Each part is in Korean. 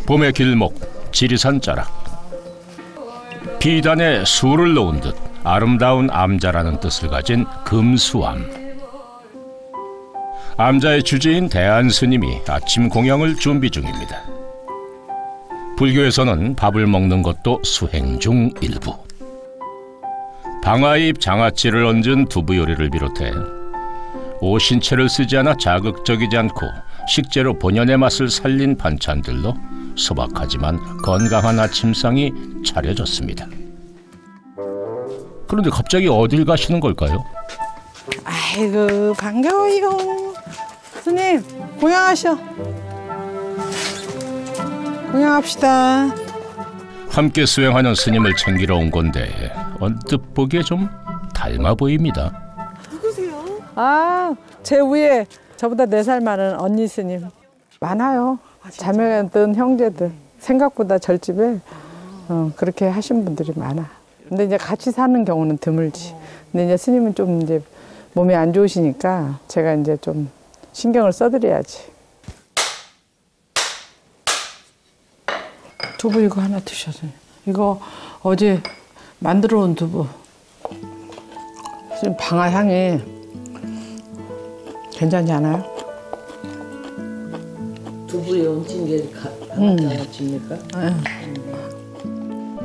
봄의 길목, 지리산 자락. 비단에 수를 놓은 듯 아름다운 암자라는 뜻을 가진 금수암. 암자의 주제인 대안스님이 아침 공양을 준비 중입니다. 불교에서는 밥을 먹는 것도 수행 중 일부. 방아잎 장아찌를 얹은 두부 요리를 비롯해 오신채를 쓰지 않아 자극적이지 않고 식재료 본연의 맛을 살린 반찬들로 소박하지만 건강한 아침상이 차려졌습니다. 그런데 갑자기 어딜 가시는 걸까요? 아이고 반가워요. 스님 공양하셔. 공양합시다. 함께 수행하는 스님을 챙기러 온 건데 언뜻 보기에 좀 닮아 보입니다. 누구세요? 아, 제 위에 저보다 4살 많은 언니 스님 많아요. 자매들, 형제들. 생각보다 절집에 그렇게 하신 분들이 많아. 근데 이제 같이 사는 경우는 드물지. 근데 이제 스님은 좀 이제 몸이 안 좋으시니까 제가 이제 좀 신경을 써드려야지. 두부 이거 하나 드셔서. 이거 어제 만들어 온 두부. 지금 방아 향이 괜찮지 않아요? 두부에 얹힌 게 방아장아찌입니까?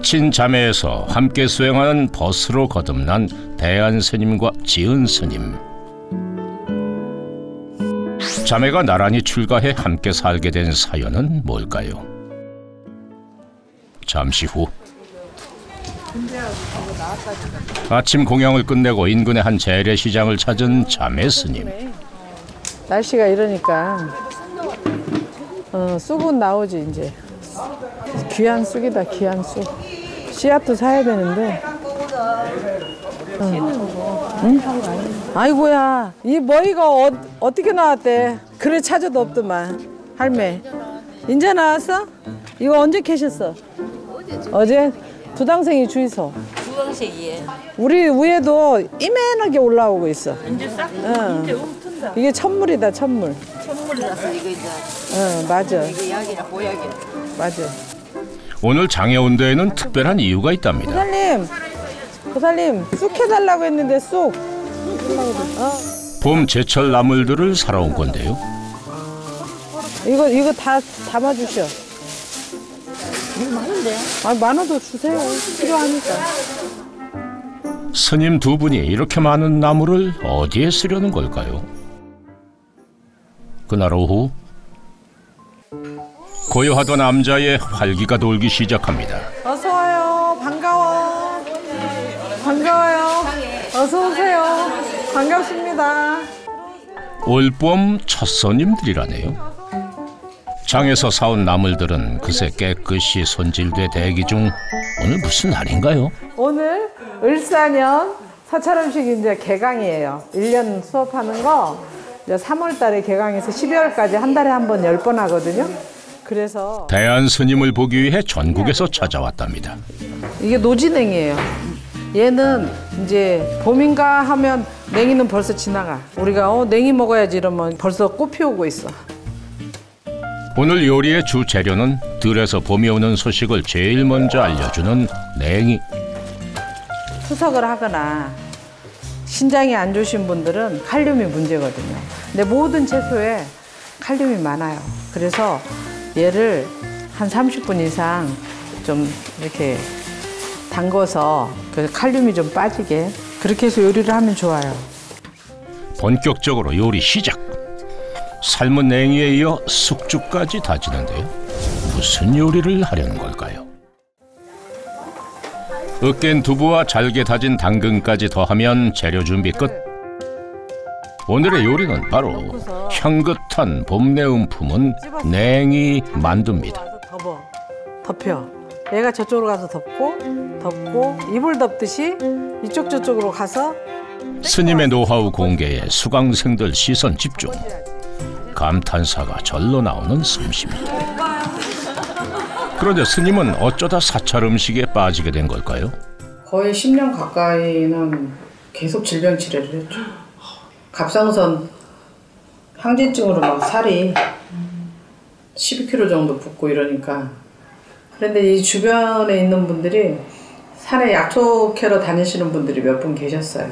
친자매에서 함께 수행하는 벗으로 거듭난 대안스님과 지은스님. 자매가 나란히 출가해 함께 살게 된 사연은 뭘까요? 잠시 후 아침 공양을 끝내고 인근의 한 재래시장을 찾은 자매스님. 날씨가 이러니까 쑥은 나오지 이제. 귀한 쑥이다, 귀한 쑥. 씨앗도 사야 되는데. 응? 아이고야, 이 머리가 어떻게 나왔대? 그래 찾아도 없더만. 할매. 인제 나왔어? 이거 언제 캐셨어? 어제? 두 당생이 주이소. 두 당생이에. 우리 위에도 이만하게 올라오고 있어. 이제 싹? 응. 이제 움튼다. 이게 천물이다, 천물. 천물이라서 이거 이제. 응, 맞아. 이거 약이라 보약이라. 맞아. 오늘 장에 온 데에는 특별한 이유가 있답니다. 고살님, 쑥 해달라고 했는데 쑥. 봄 제철 나물들을 사러 온 건데요. 이거 다 담아주셔. 많은데? 아, 많아도 주세요. 필요하니까. 스님 두 분이 이렇게 많은 나물을 어디에 쓰려는 걸까요? 그날 오후 고요하던 남자의 활기가 돌기 시작합니다. 어서 와요. 반가워. 반가워요. 어서 오세요. 반갑습니다. 올봄 첫 손님들이라네요. 장에서 사온 나물들은 그새 깨끗이 손질돼 대기 중. 오늘 무슨 날인가요? 오늘 을사년 사찰음식 이제 개강이에요. 1년 수업하는 거 이제 3월 달에 개강해서 12월까지 한 달에 한 번 10번 하거든요. 그래서 대안 스님을 보기 위해 전국에서 찾아왔답니다. 이게 노지냉이에요. 얘는 이제 봄인가 하면 냉이는 벌써 지나가. 우리가 냉이 먹어야지 이러면 벌써 꽃 피우고 있어. 오늘 요리의 주 재료는 들에서 봄이 오는 소식을 제일 먼저 알려주는 냉이. 투석을 하거나 신장이 안 좋으신 분들은 칼륨이 문제거든요. 근데 모든 채소에 칼륨이 많아요. 그래서 얘를 한 30분 이상 좀 이렇게 담궈서 그 칼륨이 좀 빠지게 그렇게 해서 요리를 하면 좋아요. 본격적으로 요리 시작. 삶은 냉이에 이어 숙주까지 다지는데요. 무슨 요리를 하려는 걸까요? 으깬 두부와 잘게 다진 당근까지 더하면 재료 준비 끝. 오늘의 요리는 바로 향긋한 봄내음 품은 냉이 만두입니다. 덮여. 얘가 저쪽으로 가서 덮고 이불 덮듯이 이쪽 저쪽으로 가서. 스님의 노하우 공개에 수강생들 시선 집중. 감탄사가 절로 나오는 솜씨입니다. 그런데 스님은 어쩌다 사찰 음식에 빠지게 된 걸까요? 거의 10년 가까이는 계속 질병 치료를 했죠. 갑상선 항진증으로 막 살이 12kg 정도 붓고 이러니까. 그런데 이 주변에 있는 분들이 산에 약초 캐러 다니시는 분들이 몇 분 계셨어요.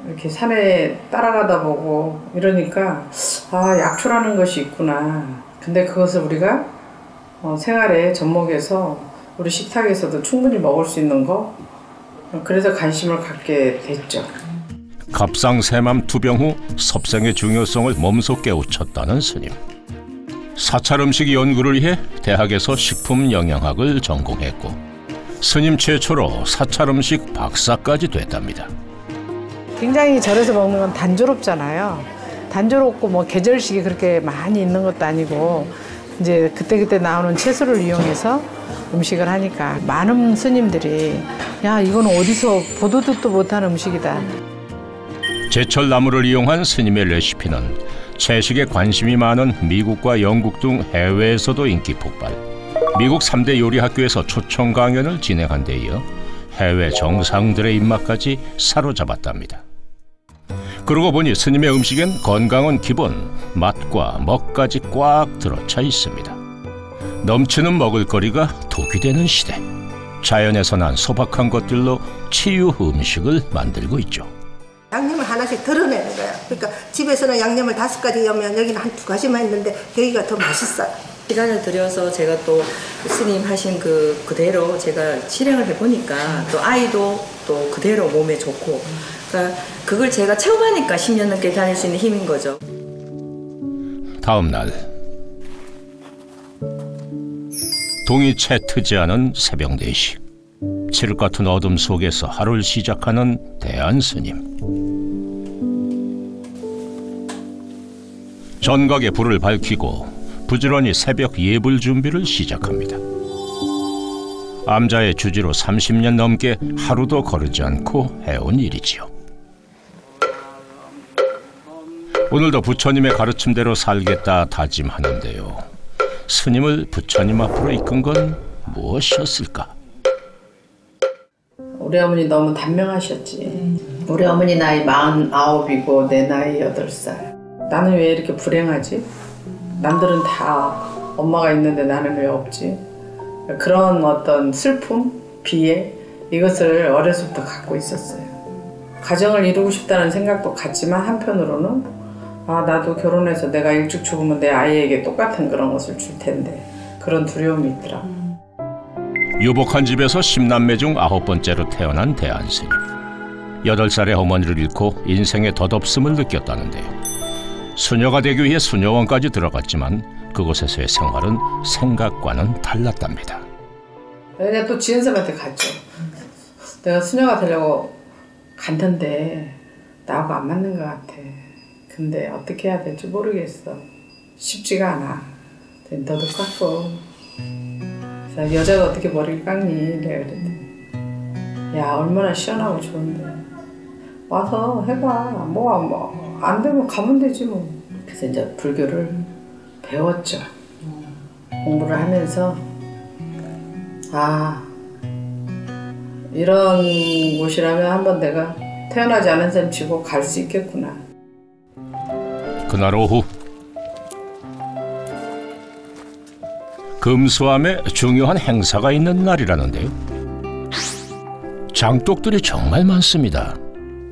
이렇게 산에 따라가다 보고 이러니까 아, 약초라는 것이 있구나. 근데 그것을 우리가 생활에 접목해서 우리 식탁에서도 충분히 먹을 수 있는 거, 그래서 관심을 갖게 됐죠. 갑상새맘 투병 후 섭생의 중요성을 몸소 깨우쳤다는 스님. 사찰 음식 연구를 위해 대학에서 식품 영양학을 전공했고 스님 최초로 사찰 음식 박사까지 됐답니다. 굉장히 절에서 먹는 건 단조롭잖아요. 단조롭고 뭐 계절식이 그렇게 많이 있는 것도 아니고 이제 그때그때 나오는 채소를 이용해서 음식을 하니까 많은 스님들이 야, 이건 어디서 보도 듣도 못한 음식이다. 제철 나물을 이용한 스님의 레시피는 채식에 관심이 많은 미국과 영국 등 해외에서도 인기 폭발. 미국 3대 요리 학교에서 초청 강연을 진행한 데 이어 해외 정상들의 입맛까지 사로잡았답니다. 그러고 보니 스님의 음식엔 건강은 기본, 맛과 먹까지 꽉 들어차 있습니다. 넘치는 먹을거리가 독이 되는 시대. 자연에서 난 소박한 것들로 치유 음식을 만들고 있죠. 양념을 하나씩 덜어내는 거야. 그러니까 집에서는 양념을 5가지 하면 여기는 한 2가지만 했는데 여기가 더 맛있어요. 시간을 들여서 제가 또 스님 하신 그대로 제가 실행을 해보니까 또 아이도 또 그대로 몸에 좋고, 그러니까 그걸 제가 체험하니까 10년 넘게 다닐 수 있는 힘인 거죠. 다음 날 동이 채 트지 않은 새벽 4시. 칠흑 같은 어둠 속에서 하루를 시작하는 대안 스님. 전각에 불을 밝히고 부지런히 새벽 예불 준비를 시작합니다. 암자의 주지로 30년 넘게 하루도 거르지 않고 해온 일이지요. 오늘도 부처님의 가르침대로 살겠다 다짐하는데요. 스님을 부처님 앞으로 이끈 건 무엇이었을까? 우리 어머니 너무 단명하셨지. 우리 어머니 나이 49이고 내 나이 8살. 나는 왜 이렇게 불행하지? 남들은 다 엄마가 있는데 나는 왜 없지? 그런 어떤 슬픔, 비애, 이것을 어려서부터 갖고 있었어요. 가정을 이루고 싶다는 생각도 갔지만 한편으로는 아, 나도 결혼해서 내가 일찍 죽으면 내 아이에게 똑같은 그런 것을 줄 텐데, 그런 두려움이 있더라고. 유복한 집에서 10남매 중 9번째로 태어난 대안 스님. 8살의 어머니를 잃고 인생의 덧없음을 느꼈다는데요. 수녀가 되기 위해 수녀원까지 들어갔지만 그곳에서의 생활은 생각과는 달랐답니다. 내가 또 지은쌤한테 갔죠. 내가 수녀가 되려고 갔는데 나하고 안 맞는 것 같아. 근데 어떻게 해야 될지 모르겠어. 쉽지가 않아. 너도 깎고. 그래서 여자가 어떻게 머리를 깎니? 내가 그랬더니 야, 얼마나 시원하고 좋은데 와서 해봐. 뭐 안 되면 가면 되지 뭐. 그래서 이제 불교를 배웠죠. 공부를 하면서 아, 이런 곳이라면 한번 내가 태어나지 않은 셈 치고 갈 수 있겠구나. 그날 오후 금수암에 중요한 행사가 있는 날이라는데요. 장독들이 정말 많습니다.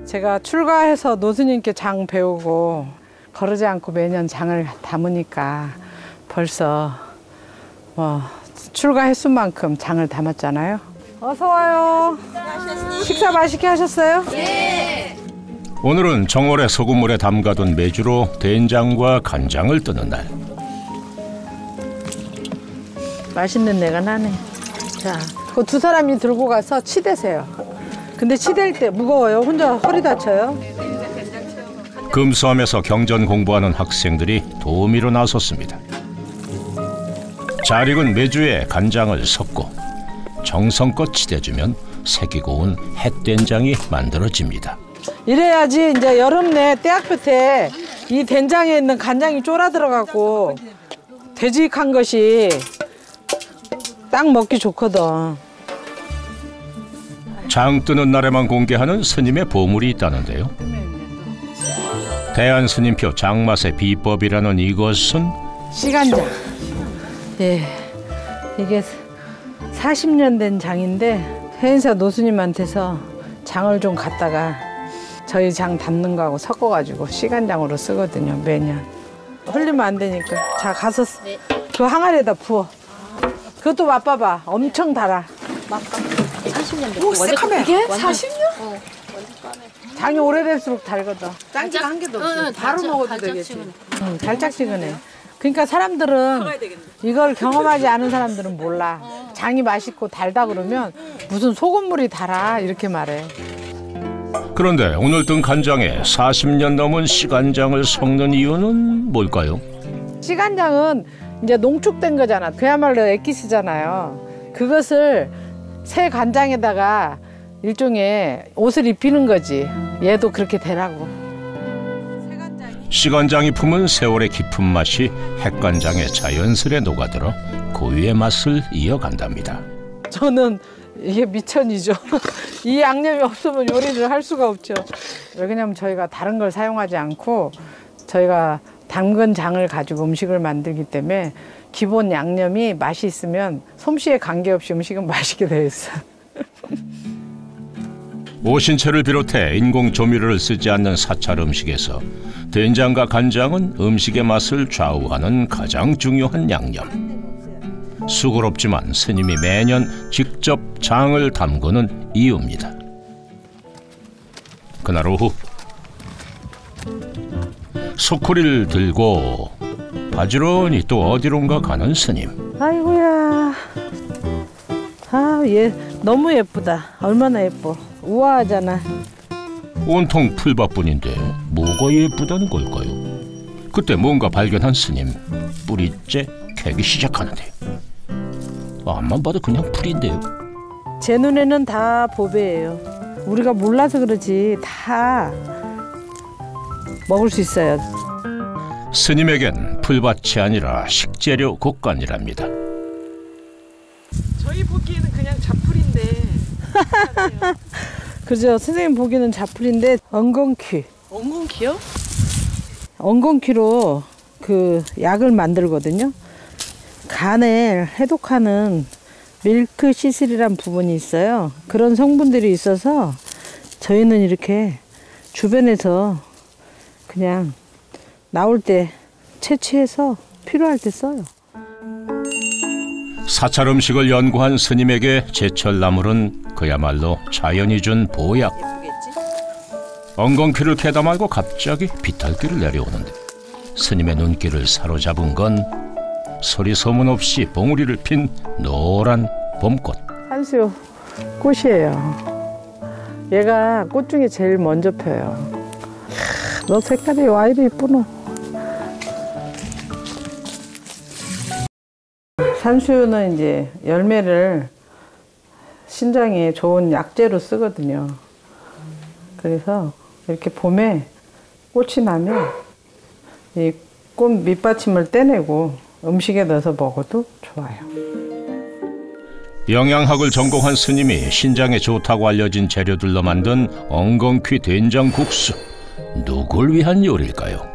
제가 출가해서 노스님께 장 배우고 거르지 않고 매년 장을 담으니까 벌써 뭐 출가 횟수만큼 장을 담았잖아요. 어서 와요. 식사 맛있게 하셨어요? 네. 오늘은 정월에 소금물에 담가둔 메주로 된장과 간장을 뜨는 날. 맛있는 내가 나네. 자, 그 2사람이 들고 가서 치대세요. 근데 치댈 때 무거워요. 혼자 허리 다쳐요. 금수암에서 경전 공부하는 학생들이 도우미로 나섰습니다. 잘 익은 메주에 간장을 섞고 정성껏 치대주면 색이 고운 햇된장이 만들어집니다. 이래야지 이제 여름 내 때학볕에 이 된장에 있는 간장이 쫄아 들어가고 되직한 것이 딱 먹기 좋거든. 장 뜨는 날에만 공개하는 스님의 보물이 있다는데요. 대한 스님표 장맛의 비법이라는 이것은 시간장. 예, 이게 40년 된 장인데 해인사 노스님한테서 장을 좀 갖다가 저희 장 담는 거하고 섞어가지고 시간장으로 쓰거든요, 매년. 흘리면 안 되니까. 자, 가서 그 항아리에다 부어. 그것도 맛봐봐. 엄청 달아. 40년 됐어. 오, 새카매. 이게 40년? 장이 오래될수록 달거든. 짱기가 한 개도 없어. 바로 먹어도 되겠지. 응, 달짝지근해. 그러니까 사람들은 이걸 경험하지 않은 사람들은 몰라. 장이 맛있고 달다 그러면 무슨 소금물이 달아 이렇게 말해. 그런데 오늘 뜬 간장에 40년 넘은 시간장을 섞는 이유는 뭘까요? 시간장은 이제 농축된 거잖아. 그야말로 액기스잖아요. 그것을 새 간장에다가 일종의 옷을 입히는 거지. 얘도 그렇게 되라고. 시간장이 품은 세월의 깊은 맛이 핵간장에 자연스레 녹아들어 고유의 맛을 이어간답니다. 저는 이게 미천이죠. 이 양념이 없으면 요리를 할 수가 없죠. 왜냐면 저희가 다른 걸 사용하지 않고 저희가 담근 장을 가지고 음식을 만들기 때문에 기본 양념이 맛이 있으면 솜씨에 관계없이 음식은 맛있게 되어 있어요. 오신채를 비롯해 인공 조미료를 쓰지 않는 사찰 음식에서 된장과 간장은 음식의 맛을 좌우하는 가장 중요한 양념. 수고롭지만 스님이 매년 직접 장을 담그는 이유입니다. 그날 오후 소쿠리를 들고 바지런히 또 어디론가 가는 스님. 아이고야. 아, 얘 너무 예쁘다. 얼마나 예뻐. 우아하잖아. 온통 풀밭뿐인데 뭐가 예쁘다는 걸까요? 그때 뭔가 발견한 스님. 뿌리째 캐기 시작하는데 앞만 봐도 그냥 풀인데요. 제 눈에는 다 보배예요. 우리가 몰라서 그러지 다 먹을 수 있어요. 스님에겐 풀밭이 아니라 식재료 곡간이랍니다. 저희 보기에는 그냥 잡풀인데. 그죠? 선생님 보기에는 잡풀인데 엉겅퀴. 엉겅퀴요? 엉겅퀴로 그 약을 만들거든요. 간을 해독하는 밀크시슬이란 부분이 있어요. 그런 성분들이 있어서 저희는 이렇게 주변에서 그냥 나올 때 채취해서 필요할 때 써요. 사찰 음식을 연구한 스님에게 제철 나물은 그야말로 자연이 준 보약. 엉겅퀴를 캐다 말고 갑자기 비탈길을 내려오는데 스님의 눈길을 사로잡은 건 소리 소문 없이 봉우리를 핀 노란 봄꽃. 한수요 꽃이에요. 얘가 꽃 중에 제일 먼저 펴요. 너 색깔이 와 이리 이쁘노. 산수유는 이제 열매를 신장에 좋은 약재로 쓰거든요. 그래서 이렇게 봄에 꽃이 나면 이 꽃 밑받침을 떼내고 음식에 넣어서 먹어도 좋아요. 영양학을 전공한 스님이 신장에 좋다고 알려진 재료들로 만든 엉겅퀴 된장국수. 누굴 위한 요리일까요?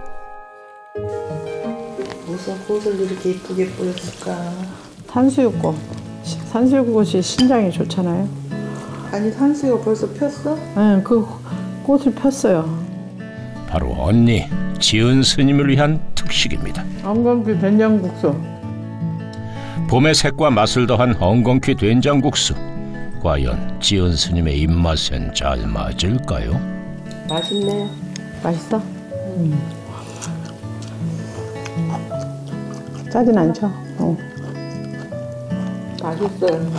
무슨 꽃을 이렇게 이쁘게 뿌렸을까? 산수유꽃. 산수유꽃이 신장에 좋잖아요. 아니 산수유가 벌써 폈어? 네, 그 꽃을 폈어요. 바로 언니 지은 스님을 위한 특식입니다. 엉겅퀴 된장국수. 봄의 색과 맛을 더한 엉겅퀴 된장국수. 과연 지은 스님의 입맛엔 잘 맞을까요? 맛있네. 맛있어? 짜진 않죠? 맛있어요.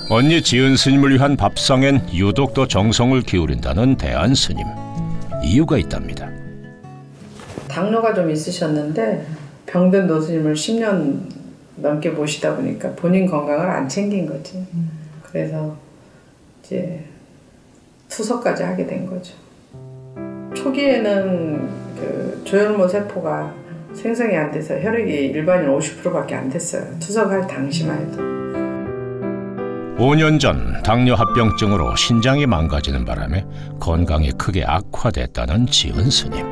언니 지은 스님을 위한 밥상엔 유독 더 정성을 기울인다는 대한 스님. 이유가 있답니다. 당뇨가 좀 있으셨는데 병든 노스님을 10년 넘게 모시다 보니까 본인 건강을 안 챙긴 거지. 그래서 이제 투석까지 하게 된 거죠. 초기에는 그 조혈모 세포가 생성이 안 돼서 혈액이 일반인 50%밖에 안 됐어요. 투석할 당시만 해도. 5년 전 당뇨 합병증으로 신장이 망가지는 바람에 건강이 크게 악화됐다는 지은 스님.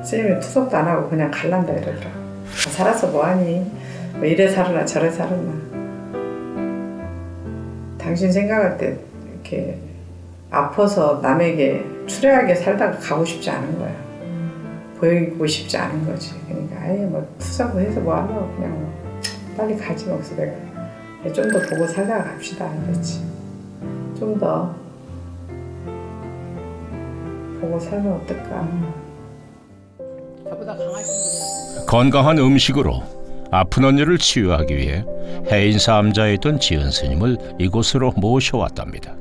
스님이 투석도 안 하고 그냥 갈란다 이러더라. 살아서 뭐하니? 뭐 이래 살으나 저래 살으나. 당신 생각할 때 이렇게 아파서 남에게 추레하게 살다가 가고 싶지 않은 거야. 보이고 싶지 않은 거지. 그러니까 아예 뭐 투석을 해서 뭐 하려고 그냥 뭐 빨리 가지 뭐. 그래서 내가 좀 더 보고 살다가 갑시다 그랬지. 좀 더 보고 살면 어떨까. 저보다 강하신 분이야. 건강한 음식으로 아픈 언니를 치유하기 위해 해인사 암자에 있던 지은 스님을 이곳으로 모셔왔답니다.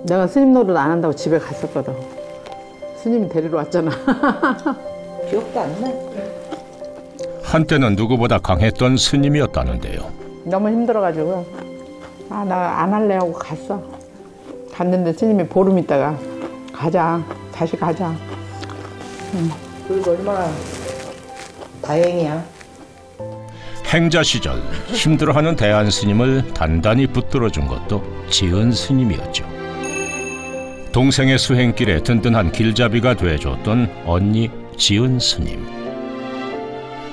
내가 스님 노릇 안 한다고 집에 갔었거든. 스님이 데리러 왔잖아. 기억도 안 나? 한때는 누구보다 강했던 스님이었다는데요. 너무 힘들어가지고 나 안 할래 하고 갔어. 갔는데 스님이 보름 있다가 가자, 다시 가자. 그리고 얼마나 다행이야. 행자 시절 힘들어하는 대한 스님을 단단히 붙들어준 것도 지은 스님이었죠. 동생의 수행길에 든든한 길잡이가 돼줬던 언니 지은 스님.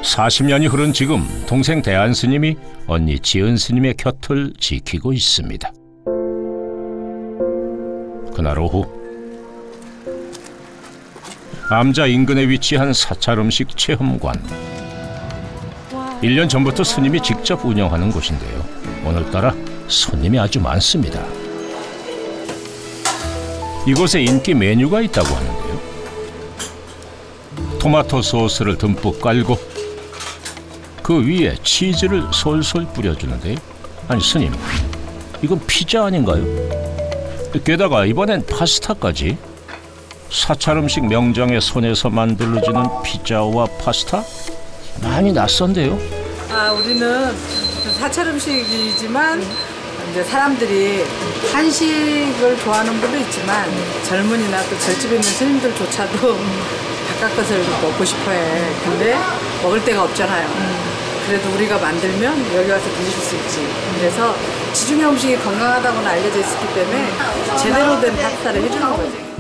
40년이 흐른 지금 동생 대한 스님이 언니 지은 스님의 곁을 지키고 있습니다. 그날 오후 암자 인근에 위치한 사찰음식 체험관. 1년 전부터 스님이 직접 운영하는 곳인데요. 오늘따라 손님이 아주 많습니다. 이곳에 인기 메뉴가 있다고 하는데요. 토마토 소스를 듬뿍 깔고 그 위에 치즈를 솔솔 뿌려주는데, 아니 스님, 이건 피자 아닌가요? 게다가 이번엔 파스타까지. 사찰 음식 명장의 손에서 만들어지는 피자와 파스타? 많이 낯선데요? 우리는 사찰 음식이지만 이제 사람들이 한식을 좋아하는 분도 있지만 젊은이나 또 절집에 있는 스님들조차도 바깥 것을 먹고 싶어해. 근데 먹을 데가 없잖아요. 그래도 우리가 만들면 여기 와서 드실 수 있지. 그래서 지중해 음식이 건강하다고는 알려져 있기 때문에 제대로 된 파스타를 해주는 거지.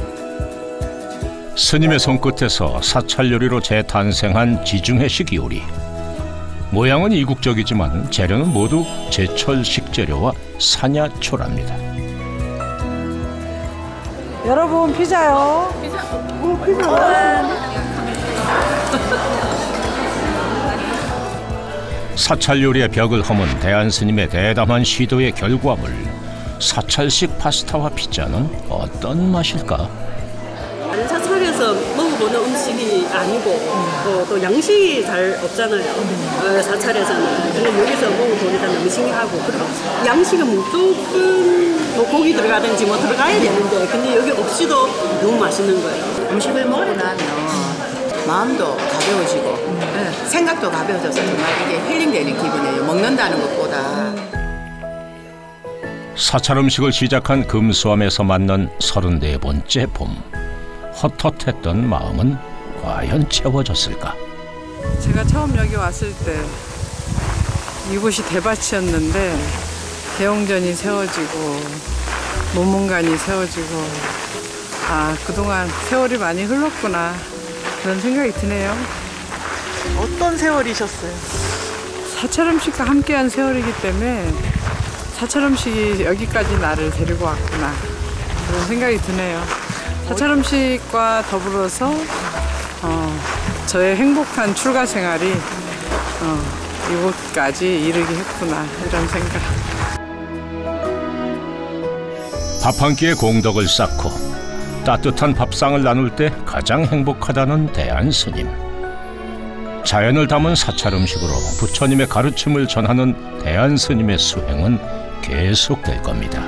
스님의 손끝에서 사찰 요리로 재탄생한 지중해식 요리. 모양은 이국적이지만 재료는 모두 제철 식재료와 산야초랍니다. 여러분 피자요. 사찰 요리의 벽을 허문 대한 스님의 대담한 시도의 결과물. 사찰식 파스타와 피자는 어떤 맛일까? 다른 사찰에서 먹어보는 음식이 아니고 또 양식이 잘 없잖아요. 사찰에서는. 근데 여기서 먹어보니까 너무 신기하고, 그리고 양식은 무조건 뭐 고기 들어가든지 뭐 들어가야 되는데 근데 여기 없이도 너무 맛있는 거예요. 음식을 먹고 나면 마음도 가벼워지고 생각도 가벼워져서 정말 이게 힐링되는 기분이에요. 먹는다는 것보다. 사찰 음식을 시작한 금수암에서 만난 34번째 봄. 헛헛했던 마음은 과연 채워졌을까? 제가 처음 여기 왔을 때 이곳이 대밭이었는데 대웅전이 세워지고 모문관이 세워지고 그동안 세월이 많이 흘렀구나 그런 생각이 드네요. 어떤 세월이셨어요? 사찰 음식과 함께한 세월이기 때문에 사찰 음식이 여기까지 나를 데리고 왔구나 그런 생각이 드네요. 사찰 음식과 더불어서 저의 행복한 출가 생활이 이곳까지 이르게 했구나 이런 생각. 밥 한 끼의 공덕을 쌓고 따뜻한 밥상을 나눌 때 가장 행복하다는 대한 스님. 자연을 담은 사찰 음식으로 부처님의 가르침을 전하는 대한 스님의 수행은 계속될 겁니다.